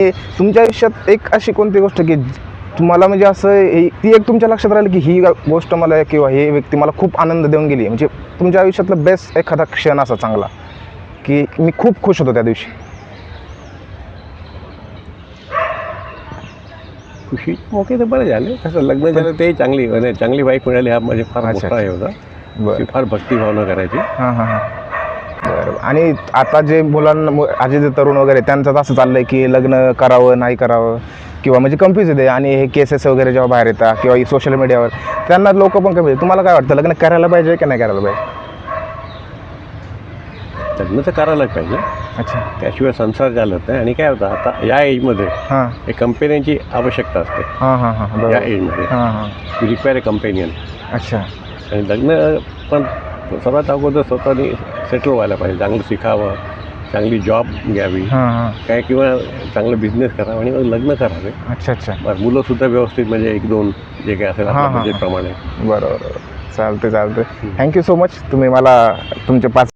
तुमच्या आयुष्यात एक अशी कोणती गोष्ट की तुम्हाला म्हणजे असं ती एक तुमच्या लक्षात राहिली की ही गोष्ट मला किंवा ही व्यक्ती मला खूप आनंद देऊन गेली, म्हणजे तुमच्या आयुष्यातला बेस्ट एखादा क्षण असा चांगला की मी खूप खुश होतो त्या दिवशी? खुशी मोके तर बरे झाले. कसं लग्न झालं ते चांगली म्हणजे चांगली बाईक मिळाली हा म्हणजे फार अच्छा, मोठा हे होता. बरं. ती फार भक्तिभावना करायची. हां हां हां. बरं. आणि आता जे मुलांना आजी जे तरुण वगैरे त्यांचं असं चाललंय की लग्न करावं नाही करावं किंवा म्हणजे कन्फ्यूज येते, आणि हे केसेस वगैरे जेव्हा बाहेर येतात किंवा सोशल मीडियावर त्यांना लोक पण कमी. तुम्हाला काय वाटतं, लग्न करायला पाहिजे की नाही करायला पाहिजे? लग्न तर करायलाच पाहिजे. अच्छा. त्याशिवाय संसार चालत नाही. आणि काय होतं आता या एजमध्ये हां एक कंपेनियनची आवश्यकता असते. हां हां हां. या बरोबर. एजमध्ये हां हां. You require a companion. अच्छा. आणि लग्न पण सर्वात अगोदर स्वतःनी सेटल व्हायला पाहिजे. चांगलं शिकावं, चांगली जॉब घ्यावी हां हां. काय, किंवा चांगलं बिझनेस करावा आणि मग लग्न करावे. अच्छा अच्छा. बरं, मुलंसुद्धा व्यवस्थित म्हणजे 1-2 जे काही असेल आपल्या हां हां. बजेटप्रमाणे. बरोबर. चालते चालते. Thank you so much. तुम्ही मला तुमचे 5